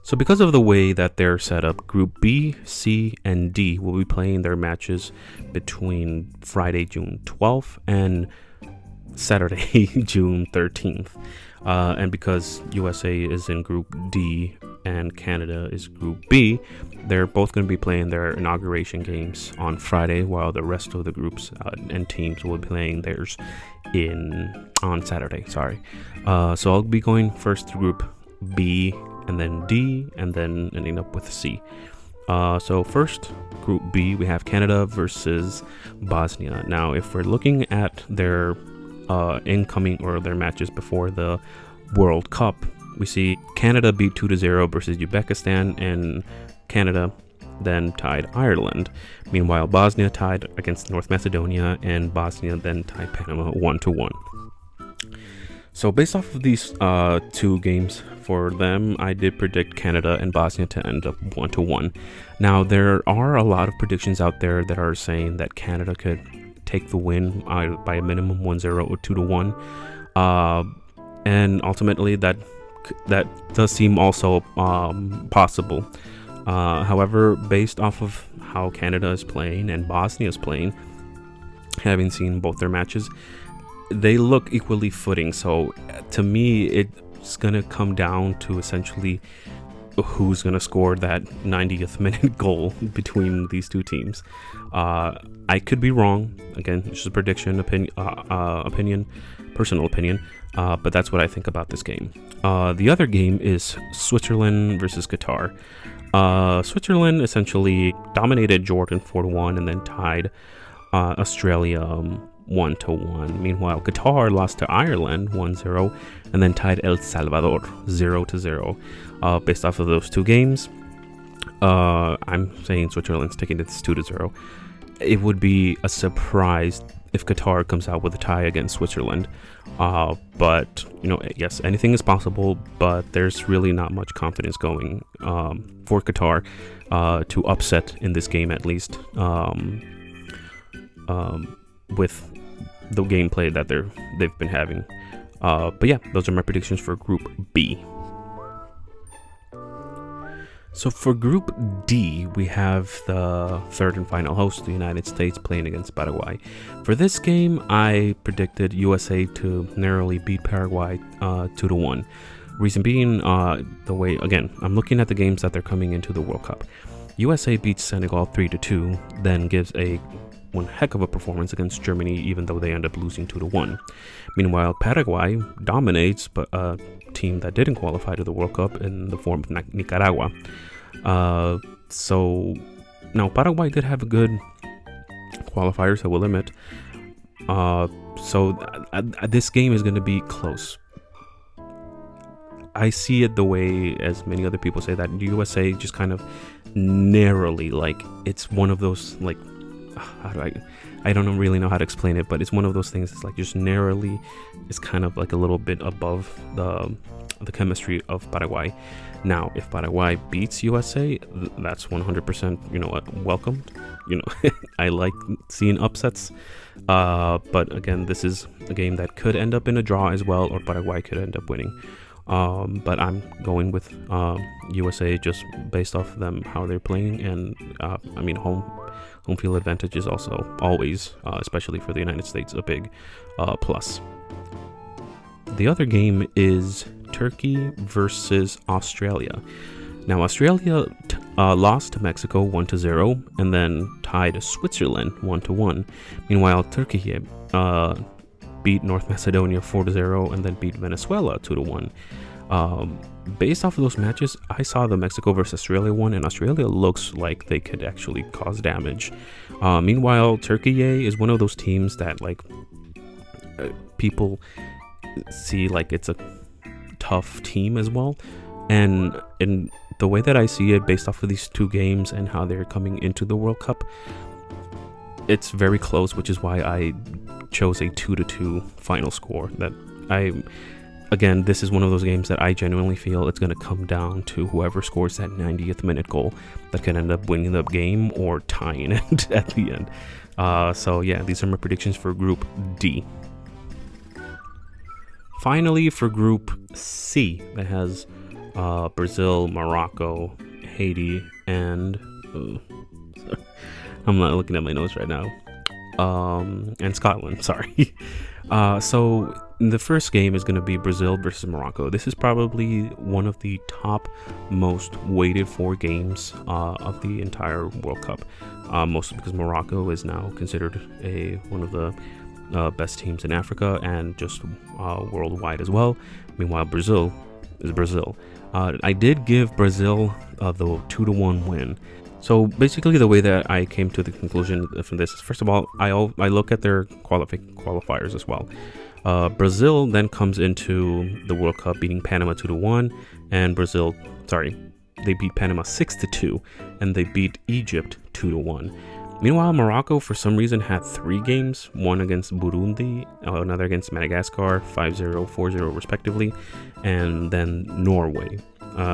So because of the way that they're set up, Group B, C, and D will be playing their matches between Friday, June 12th and Saturday, June 13th. And because USA is in Group D and Canada is Group B, they're both going to be playing their inauguration games on Friday, while the rest of the groups and teams will be playing theirs on Saturday. So I'll be going first to Group B, and then D, and then ending up with C. So first, Group B, we have Canada versus Bosnia. Now, if we're looking at their incoming or their matches before the World Cup, we see Canada beat 2-0 versus Uzbekistan, and Canada then tied Ireland. Meanwhile, Bosnia tied against North Macedonia, and Bosnia then tied Panama 1-1. So based off of these two games for them, I did predict Canada and Bosnia to end up 1-1. Now, there are a lot of predictions out there that are saying that Canada could take the win by a minimum 1-0 or 2-1. And ultimately, that does seem also possible. However, based off of how Canada is playing and Bosnia is playing, having seen both their matches, they look equally footing. So to me, it's going to come down to essentially who's going to score that 90th minute goal between these two teams. I could be wrong. Again, it's just a prediction, opinion, personal opinion. But that's what I think about this game. The other game is Switzerland versus Qatar. Switzerland essentially dominated Jordan 4-1 and then tied Australia 1-1. Meanwhile, Qatar lost to Ireland 1-0 and then tied El Salvador 0-0. Based off of those two games, I'm saying Switzerland's taking this 2-0. It would be a surprise if Qatar comes out with a tie against Switzerland. But, yes, anything is possible, but there's really not much confidence going for Qatar to upset in this game, at least, with the gameplay that they've been having. But yeah, those are my predictions for Group B. So for Group D, we have the third and final host, the United States, playing against Paraguay. For this game, I predicted USA to narrowly beat Paraguay 2-1. Reason being, the way, again, I'm looking at the games that they're coming into the World Cup. USA beats Senegal 3-2, then gives one heck of a performance against Germany, even though they end up losing 2-1. Meanwhile, Paraguay dominates a team that didn't qualify to the World Cup in the form of Nicaragua. So now Paraguay did have a good qualifiers, I will admit. So this game is going to be close. I see it the way as many other people say that USA just kind of narrowly, like, it's one of those, like, I don't really know how to explain it, but it's one of those things. It's like just narrowly is kind of like a little bit above the chemistry of Paraguay. Now, if Paraguay beats USA, that's 100%, welcomed. I like seeing upsets. But again, this is a game that could end up in a draw as well, or Paraguay could end up winning. But I'm going with USA just based off them, how they're playing, and home field advantage is also always, especially for the United States, a big plus. The other game is Turkey versus Australia. Now, Australia lost to Mexico 1-0 and then tied Switzerland 1-1. Meanwhile, Turkey beat North Macedonia 4-0 and then beat Venezuela 2-1. Based off of those matches, I saw the Mexico versus Australia one, and Australia looks like they could actually cause damage. Meanwhile, Turkey is one of those teams that people see like it's a tough team as well. And in the way that I see it, based off of these two games and how they're coming into the World Cup, it's very close, which is why I chose a 2-2 final score. Again, this is one of those games that I genuinely feel it's going to come down to whoever scores that 90th minute goal that can end up winning the game or tying it at the end. So yeah, these are my predictions for Group D. Finally, for Group C, that has Brazil, Morocco, Haiti, and I'm not looking at my notes right now. And Scotland, sorry. So the first game is going to be Brazil versus Morocco. This is probably one of the top most waited for games of the entire World Cup, mostly because Morocco is now considered one of the best teams in Africa and just worldwide as well. Meanwhile, Brazil is Brazil. I did give Brazil the 2-1 win. So basically, the way that I came to the conclusion from this is, first of all, I look at their qualifiers as well. Brazil then comes into the World Cup beating Panama 2-1, and they beat Panama 6-2, and they beat Egypt 2-1. Meanwhile, Morocco for some reason had 3 games, one against Burundi, another against Madagascar, 5-0, 4-0 respectively, and then Norway,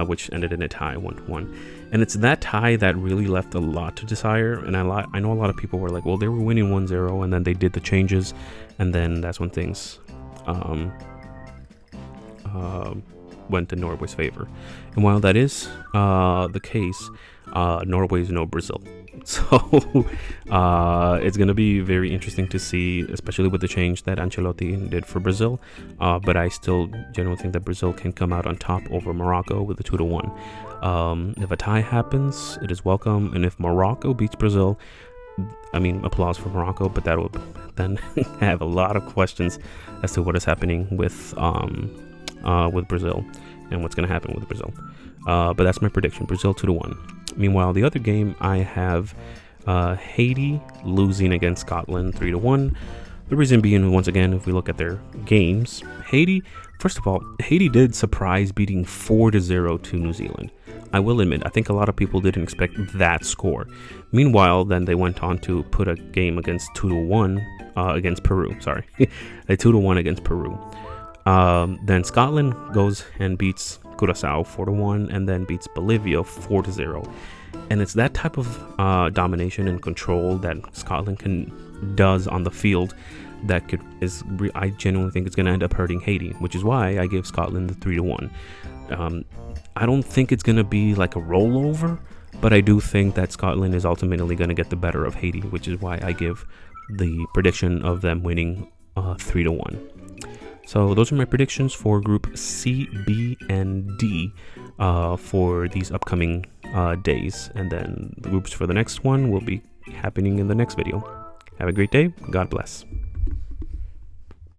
which ended in a tie, 1-1. And it's that tie that really left a lot to desire. And I know a lot of people were like, well, they were winning 1-0, and then they did the changes, and then that's when things went to Norway's favor. And while that is the case, Norway is no Brazil. So it's going to be very interesting to see, especially with the change that Ancelotti did for Brazil. But I still genuinely think that Brazil can come out on top over Morocco with a 2-1. If a tie happens, it is welcome. And if Morocco beats Brazil, I mean, applause for Morocco, but that will then have a lot of questions as to what is happening with Brazil and what's going to happen with Brazil. But that's my prediction, Brazil 2-1. Meanwhile, the other game, I have Haiti losing against Scotland 3-1. The reason being, once again, if we look at their games, first of all, Haiti did surprise beating 4-0 to New Zealand. I will admit, I think a lot of people didn't expect that score. Meanwhile, then they went on to put a game against 2-1 against Peru. Sorry, a 2-1 against Peru. Then Scotland goes and beats Curacao 4-1, and then beats Bolivia 4-0. And it's that type of domination and control that Scotland does on the field that I genuinely think it's going to end up hurting Haiti, which is why I gave Scotland the 3-1. I don't think it's going to be like a rollover, but I do think that Scotland is ultimately going to get the better of Haiti, which is why I give the prediction of them winning 3-1. So those are my predictions for Group C, B, and D for these upcoming days. And then the groups for the next one will be happening in the next video. Have a great day. God bless.